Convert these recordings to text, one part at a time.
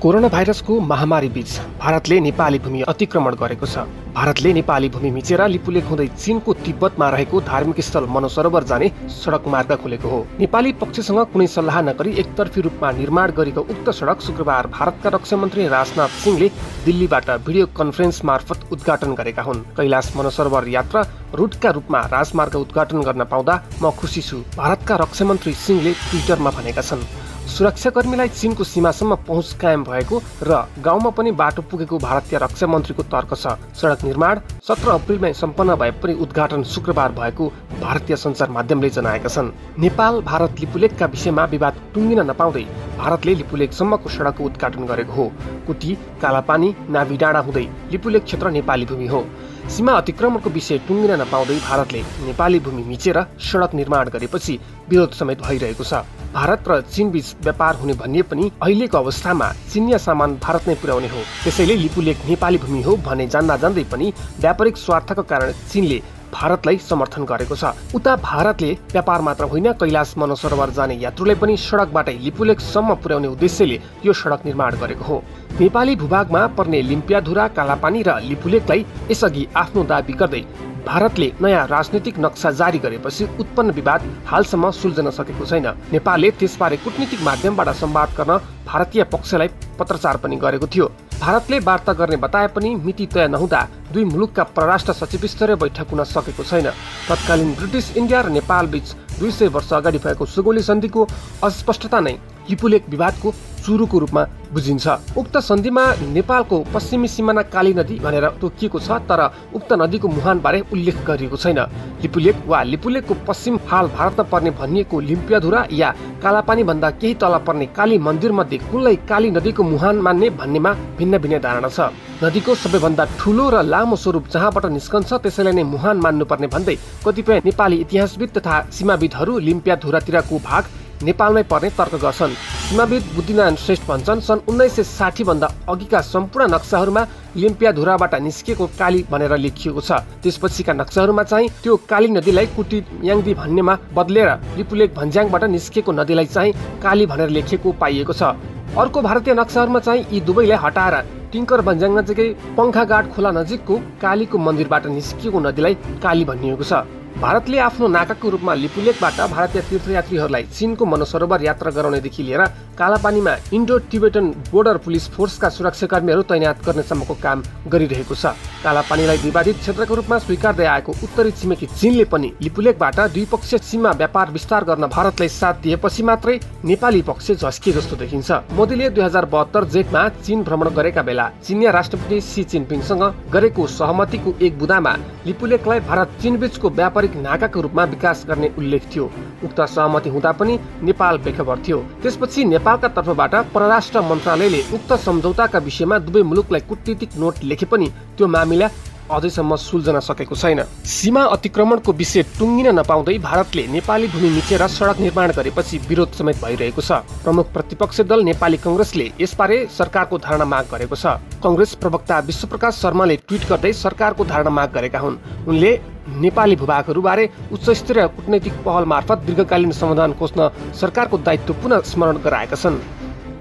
Corona भाइरसको महामारी बीच भारतले नेपाली भूमि अतिक्रमण गरेको छ। भारतले नेपाली भूमि मिचेर लिपुलेक हुँदै चीनको तिब्बतमा रहेको धार्मिक स्थल मनसरोवर जाने सडक मार्ग खोलेको हो। नेपाली पक्षसँग कुनै सल्लाह नगरी एकतर्फी रूपमा निर्माण गरेको उक्त सडक शुक्रबार भारतका रक्षा मन्त्री राजनाथ सिंहले दिल्लीबाट भिडियो कन्फरेन्स मार्फत उद्घाटन गरेका हुन्। कैलाश मनसरोवर यात्रा रुटका रूपमा राजमार्ग उद्घाटन गर्न पाउँदा म खुसी छु, भारतका रक्षा मन्त्री सिंहले ट्विटरमा भनेका छन्। सुरक्षाकर्मीलाई चीनको सीमासम्म पहुँच कायम भएको र गाउँमा पनि बाटो पुगेको भारतीय रक्षा मन्त्रीको तर्क छ। सडक निर्माण 17 अप्रिलमै सम्पन्न भए पनि उद्घाटन शुक्रबार भएको भारतीय सञ्चार माध्यमले जनाएका छन्। नेपाल भारत लिपुलेकका विषयमा विवाद टुङ्गिन नपाउँदै भारतले लिपुलेकसम्मको सडकको उद्घाटन गरेको हो। कुटी, कालापानी, नाभिडाँडा हुँदै लिपुलेक क्षेत्र नेपाली भूमि हो। सीमा अतिक्रमणको विषय टुङ्गिन नपाउँदै भारतले नेपाली भूमि मिचेर सडक निर्माण गरेपछि विरोध समेत भइरहेको छ। भारत र चीनबीच व्यापार हुने भनिए पनि अहिलेको अवस्थामा चिनिया सामान भारत नै पुर्याउने हो। त्यसैले लिपुलेक नेपाली भूमि हो भन्ने जान्दै पनि व्यापारिक स्वार्थको कारण चीनले भारतलाई समर्थन गरेको छ। उता भारतले व्यापार मात्र होइन, कैलाश मनसरोवर जाने यात्रुलाई पनि सडकबाटै लिपुलेकसम्म पुर्याउने उद्देश्यले यो सडक निर्माण गरेको हो। नेपाली भूभागमा पर्ने लिम्पियाधुरा, कालापानी र लिपुलेकलाई यसअघि आफ्नो दाबी गर्दै भारतले नयाँ राजनीतिक नक्सा जारी गरेपछि उत्पन्न विवाद हालसम्म सुल्झन सकेको छैन। नेपालले त्यसबारे कूटनीतिक माध्यमबाट संवाद गर्न भारतीय पक्षलाई पत्रचार पनि गरेको थियो। भारतले वार्ता गर्ने बताए पनि मिति तय नहुँदा दुई मुलुकका परराष्ट्र सचिव स्तरीय बैठक हुन सकेको छैन। तत्कालीन ब्रिटिस इन्डिया र नेपाल बीच 200 वर्ष अगाडि भएको सुगौली सन्धिको अस्पष्टता नै लिपुलेक विवादको सुरुको रूपमा बुझिन्छ। उक्त सन्धिमा नेपालको पश्चिमी सिमाना काली नदी भनेर तोकिएको छ, तर उक्त नदीको मुहानबारे उल्लेख गरिएको छैन। लिपुलेक वा लिपुलेकको पश्चिम हाल भारतमा पर्ने भनिएको लिम्पियाधुरा या कालापानी भन्दा केही तल पर्ने काली मन्दिर मध्ये कुनलाई काली नदीको मुहान मान्ने भन्नेमा भिन्न भिन्न धारणा छ। नदीको सबैभन्दा ठूलो र लामो स्वरूप जहाँबाट निस्कन्छ त्यसैलाई नै मुहान मान्नुपर्ने भन्दै कतिपय नेपाली इतिहासविद तथा सीमाविदहरू लिम्पियाधुरातिरको भाग नेपालमै पर्ने तर्क गर्छन्। सीमाविद बुद्धिनारायण श्रेष्ठ भन्छन्, सन् 1960 भन्दा अघिका सम्पूर्ण नक्साहरूमा लिम्पियाधुराबाट निस्किएको काली भनेर लेखिएको छ। त्यसपछिका नक्साहरूमा चाहिँ त्यो काली नदीलाई कुटी याङ्दी भन्नेमा बदलेर लिपुलेक भन्ज्याङबाट निस्किएको नदीलाई चाहिँ काली भनेर लेखिएको पाइएको छ। अर्को भारतीय नक्साहरूमा चाहिँ यी दुवैलाई हटाएर टिङ्कर भन्ज्याङ नजिकै पङ्खाघाट खोला नजिकको कालीको मन्दिरबाट निस्किएको नदीलाई काली भनिएको छ। भारतले आफ्नो नाकाको रूपमा लिपुलेकबाट भारतीय तीर्थयात्रीहरूलाई चीनको मनसरोवर यात्रा गराउनेदेखि लिएर कालापानीमा इन्डो टिबेटन बोर्डर पुलिस फोर्सका सुरक्षाकर्मीहरू तैनात गर्नेसम्मको काम गरिरहेको छ। कालापानीलाई विवादित क्षेत्रको रूपमा स्वीकार्दै आएको उत्तरी छिमेकी चीनले पनि लिपुलेकबाट द्विपक्षीय सीमा व्यापार विस्तार गर्न भारतलाई साथ दिएपछि मात्रै नेपाली पक्ष झस्किए जस्तो देखिन्छ। मोदीले 2072 जेठमा चीन भ्रमण गरेका बेला चीनिया राष्ट्रपति सी जिनपिङसँग गरेको सहमतिको एक बुँदामा लिपुलेकलाई भारत चीन बीचको व्यापारिक नाकाको रूपमा विकास गर्ने उल्लेख थियो। उक्त सहमति हुँदा पनि नेपाल बेखबर थियो। त्यसपछि नेपालका तर्फबाट परराष्ट्र मन्त्रालयले उक्त सम्झौताका विषयमा दुवै मुलुकलाई कूटनीतिक नोट लेखे पनि त्यो मामिला अझैसम्म सुल्झन सकेको छैन। सीमा अतिक्रमणको विषय टुङ्गिन नपाउँदै भारतले नेपाली भूमि मिचेर सडक निर्माण गरेपछि विरोध समेत भइरहेको छ। प्रमुख प्रतिपक्षी दल नेपाली कांग्रेसले यसबारे सरकारको धारणा माग गरेको छ। कांग्रेस प्रवक्ता विश्वप्रकाश शर्माले ट्विट गर्दै सरकारको धारणा माग गरेका हुन्। उनले नेपाली भूभागहरूबारे उच्चस्तरीय कूटनैतिक पहल मार्फत दीर्घकालीन समाधान खोज्न सरकारको दायित्व पुनः स्मरण गराएका छन्।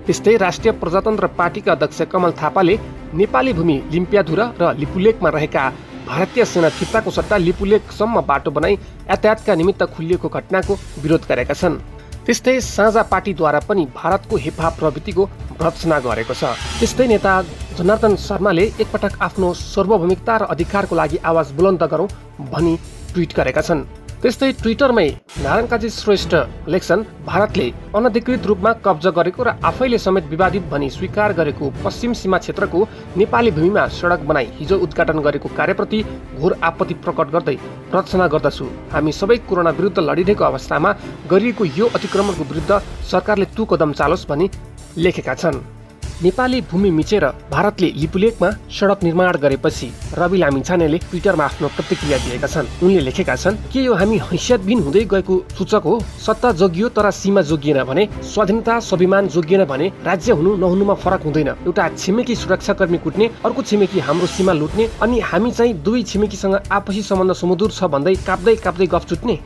त्यस्तै राष्ट्रिय प्रजातन्त्र पार्टीका अध्यक्ष कमल थापाले नेपाली भूमि लिम्पियाधुरा र लिपुलेकमा रहेका भारतीय सेना फिर्ताको सट्टा लिपुलेकसम्म बाटो बनाई यातायातका निमित्त खुलिएको घटनाको विरोध गरेका छन्। त्यस्तै साझा पार्टीद्वारा पनि भारतको हेपा प्रवृत्तिको भर्त्सना गरेको छ। त्यस्तै नेता जनार्दन शर्माले एकपटक आफ्नो सार्वभौमिकता र अधिकारको लागि आवाज बुलन्द गरौँ भनी ट्विट गरेका छन्। त्यस्तै ट्विटरमै नारायणकाजी श्रेष्ठ लेख्छन्, भारतले अनधिकृत रूपमा कब्जा गरेको र आफैले समेत विवादित भनी स्वीकार गरेको पश्चिम सीमा क्षेत्रको नेपाली भूमिमा सडक बनाई हिजो उद्घाटन गरेको कार्यप्रति घोर आपत्ति प्रकट गर्दै भर्त्सना गर्दछु। हामी सबै कोरोना विरुद्ध लडिरहेको अवस्थामा गरिएको यो अतिक्रमणको विरुद्ध सरकारले त्यो कदम चालोस् भनी लेखेका छन्। नेपाली भूमि मिचेर भारतले लिपुलेकमा सडक निर्माण गरेपछि रवि लामिछानेले ट्विटरमा आफ्नो प्रतिक्रिया दिएका छन्। उनले लेखेका छन्, के यो हामी हैसियतबिन हुँदै गएको सूचक हो? सत्ता जोगियो तर सीमा जोगिएन भने, स्वाधीनता स्वाभिमान जोगिएन भने राज्य हुनु नहुनुमा फरक हुँदैन। एउटा छिमेकी सुरक्षाकर्मी कुट्ने, अर्को छिमेकी हाम्रो सीमा लुट्ने, अनि हामी चाहिँ दुवै छिमेकीसँग आपसी सम्बन्ध सुमधुर छ भन्दै काप्दै गफ छुट्ने।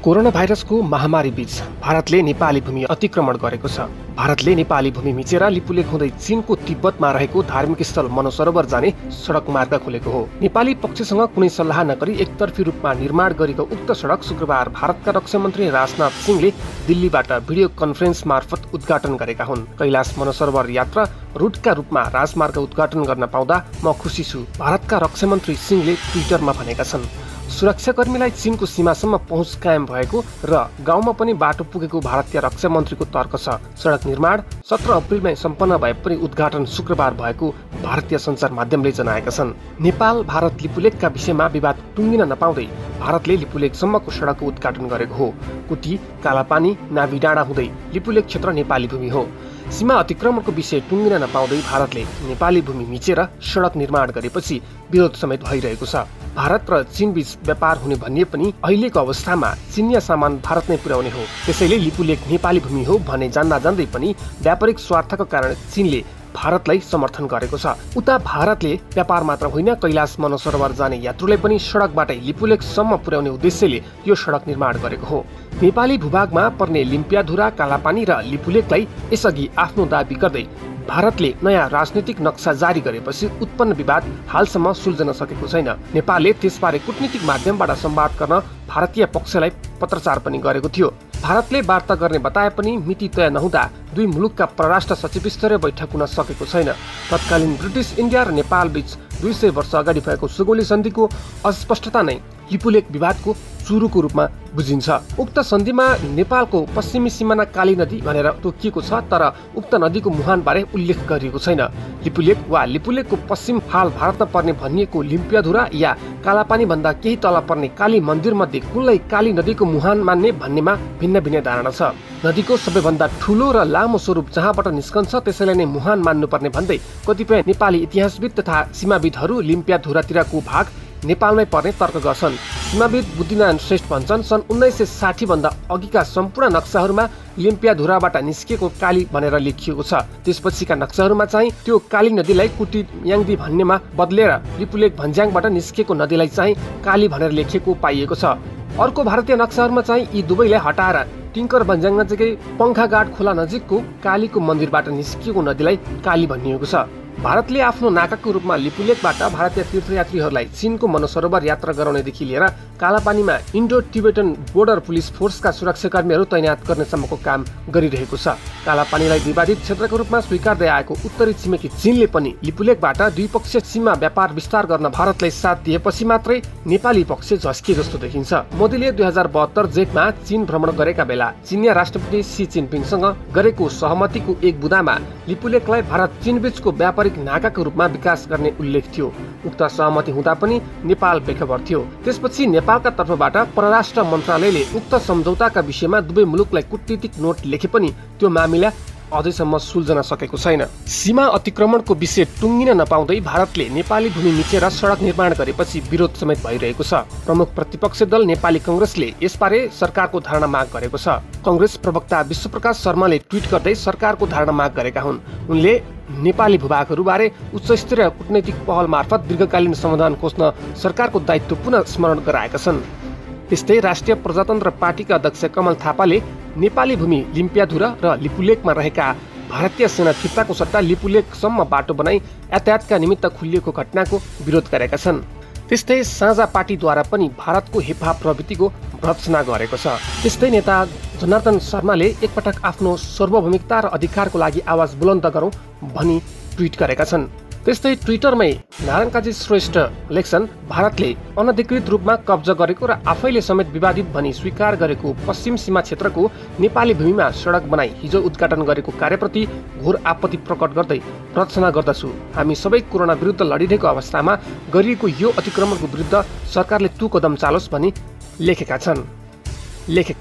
कोरोना भाइरसको महामारी बीच भारतले नेपाली भूमि अतिक्रमण गरेको छ। भारतले नेपाली भूमि मिचेर लिपुलेक हुँदै चीनको तिब्बतमा रहेको धार्मिक स्थल मनसरोवर जाने सडक मार्ग खोलेको हो। नेपाली पक्षसँग कुनै सल्लाह नगरी एकतर्फी रूपमा निर्माण गरेको उक्त सडक शुक्रबार भारतका रक्षा मन्त्री राजनाथ सिंहले दिल्लीबाट भिडियो कन्फरेन्स मार्फत उद्घाटन गरेका हुन्। कैलाश मनसरोवर यात्रा रुटका रूपमा राजमार्ग उद्घाटन गर्न पाउँदा म खुसी छु, भारतका रक्षा मन्त्री सिंहले ट्विटरमा भनेका छन्। सुरक्षाकर्मीलाई चीनको सीमासम्म पहुँच कायम भएको र गाउँमा पनि बाटो पुगेको भारतीय रक्षा मन्त्रीको तर्क छ। सडक निर्माण 17 अप्रिलमै सम्पन्न भए पनि उद्घाटन शुक्रबार भएको भारतीय सञ्चार माध्यमले जनाएका छन्। नेपाल भारत लिपुलेकका विषयमा विवाद टुङ्गिन नपाउँदै भारतले लिपुलेकसम्मको सडकको उद्घाटन गरेको हो। कुटी, कालापानी, नाभिडाँडा हुँदै लिपुलेक क्षेत्र नेपाली भूमि हो। सीमा अतिक्रमणको विषय टुङ्गिन नपाउँदै भारतले नेपाली भूमि मिचेर सडक निर्माण गरेपछि विरोध समेत भइरहेको छ। भारत र चीन बीच व्यापार हुने भनिए पनि अहिलेको अवस्थामा चिनिया सामान भारत नै पुर्याउने हो। त्यसैले लिपुलेक नेपाली भूमि हो भन्ने जान्दै पनि व्यापारिक स्वार्थको कारण चीनले भारतलाई समर्थन गरेको छ। उता भारतले व्यापार मात्र होइन, कैलाश मनसरोवर जाने यात्रुलाई पनि सडकबाटै लिपुलेकसम्म पुर्याउने उद्देश्यले यो सडक निर्माण गरेको हो। नेपाली भूभागमा पर्ने लिम्पियाधुरा, कालापानी र लिपुलेकलाई यसअघि आफ्नो दाबी गर्दै भारतले नयाँ राजनीतिक नक्सा जारी गरेपछि उत्पन्न विवाद हालसम्म सुल्झन सकेको छैन। नेपालले त्यसबारे कूटनीतिक माध्यमबाट संवाद गर्न भारतीय पक्षलाई पत्रचार पनि गरेको थियो। भारतले वार्ता गर्ने बताए पनि मिति तय नहुँदा दुई मुलुकका परराष्ट्र सचिव स्तरीय बैठक हुन सकेको छैन। तत्कालीन ब्रिटिस इन्डिया र नेपाल बीच 200 वर्ष अगाडि भएको सुगौली सन्धिको अस्पष्टता नै लिपुलेक विवादको सुरुको रूपमा बुझिन्छ। उक्त सन्धिमा नेपालको पश्चिमी सिमाना काली नदी भनेर तोकिएको छ, तर उक्त नदीको मुहानबारे उल्लेख गरिएको छैन। लिपुलेक वा लिपुलेकको पश्चिम हाल भारतमा पर्ने भनिएको लिम्पियाधुरा या कालापानी भन्दा केही तल पर्ने काली मन्दिर मध्ये कुनलाई काली नदीको मुहान मान्ने भन्नेमा भिन्न भिन्न धारणा छ। नदीको सबैभन्दा ठूलो र लामो स्वरूप जहाँबाट निस्कन्छ त्यसैलाई नै मुहान मान्नुपर्ने भन्दै कतिपय नेपाली इतिहासविद तथा सीमाविदहरू लिम्पियाधुरातिरको भाग नेपालमै पर्ने तर्क गर्छन्। सीमाविद बुद्धिनारायण श्रेष्ठ भन्छन्, सन् 1960 भन्दा अघिका सम्पूर्ण नक्साहरूमा लिम्पियाधुराबाट निस्किएको काली भनेर लेखिएको छ। त्यसपछिका नक्साहरूमा चाहिँ त्यो काली नदीलाई कुटी याङ्दी भन्नेमा बदलेर लिपुलेक भन्ज्याङबाट निस्किएको नदीलाई चाहिँ काली भनेर लेखिएको पाइएको छ। अर्को भारतीय नक्साहरूमा चाहिँ यी दुवैलाई हटाएर टिङ्कर भन्ज्याङ नजिकै पङ्खाघाट खोला नजिकको कालीको मन्दिरबाट निस्किएको नदीलाई काली भनिएको छ। भारतले आफ्नो नाकाको रूपमा लिपुलेकबाट भारतीय तीर्थयात्रीहरूलाई चीनको मनसरोवर यात्रा गराउनेदेखि लिएर कालापानीमा इन्डो टिबेटन बोर्डर पुलिस फोर्सका सुरक्षाकर्मीहरू तैनात गर्नेसम्मको काम गरिरहेको छ। कालापानीलाई विवादित क्षेत्रको रूपमा स्वीकार्दै आएको उत्तरी छिमेकी चीनले पनि लिपुलेकबाट द्विपक्षीय सीमा व्यापार विस्तार गर्न भारतलाई साथ दिएपछि मात्रै नेपाली पक्ष झस्किए जस्तो देखिन्छ। मोदीले 2072 जेठमा चीन भ्रमण गरेका बेला चीनिया राष्ट्रपति सी जिनपिङसँग गरेको सहमतिको एक बुँदामा लिपुलेकलाई भारत चीन बीचको व्यापारिक नाकाको रूपमा विकास गर्ने उल्लेख थियो। उक्त सहमति हुँदा पनि नेपाल बेखबर थियो। त्यसपछि नेपालका तर्फबाट परराष्ट्र मन्त्रालयले उक्त सम्झौताका विषयमा दुवै मुलुकलाई कूटनीतिक नोट लेखे पनि त्यो मामिला अझैसम्म सुल्झन सकेको छैन। सीमा अतिक्रमणको विषय टुङ्गिन नपाउँदै भारतले नेपाली भूमि मिचेर सडक निर्माण गरेपछि विरोध समेत भइरहेको छ। प्रमुख प्रतिपक्षी दल नेपाली कङ्ग्रेसले यसबारे सरकारको धारणा माग गरेको छ। कङ्ग्रेस प्रवक्ता विश्वप्रकाश शर्माले ट्विट गर्दै सरकारको धारणा माग गरेका हुन्। उनले नेपाली भूभागहरूबारे उच्चस्तरीय कूटनैतिक पहल मार्फत दीर्घकालीन समाधान खोज्न सरकारको दायित्व पुनः स्मरण गराएका छन्। त्यस्तै राष्ट्रिय प्रजातन्त्र पार्टीका अध्यक्ष कमल थापाले नेपाली भूमि लिम्पियाधुरा र लिपुलेकमा रहेका भारतीय सेना फिर्ताको सट्टा लिपुलेकसम्म बाटो बनाई यातायातका निमित्त खुलिएको घटनाको विरोध गरेका छन्। त्यस्तै साझा पार्टीद्वारा पनि भारतको हेपा प्रवृत्तिको भर्त्सना गरेको छ। त्यस्तै नेता जनार्दन शर्माले एकपटक आफ्नो सार्वभौमिकता र अधिकारको लागि आवाज बुलन्द गरौँ भनी ट्विट गरेका छन्। त्यस्तै ट्विटरमै नारायणकाजी श्रेष्ठ लेख्छन्, भारतले अनधिकृत रूपमा कब्जा गरेको र आफैले समेत विवादित भनी स्वीकार गरेको पश्चिम सीमा क्षेत्रको नेपाली भूमिमा सडक बनाई हिजो उद्घाटन गरेको कार्यप्रति घोर आपत्ति प्रकट गर्दै भर्त्सना गर्दछु। हामी सबै कोरोना विरुद्ध लडिरहेको अवस्थामा गरिएको यो अतिक्रमणको विरुद्ध सरकारले कदम चालोस् भनी लेखेका छन्। लेखक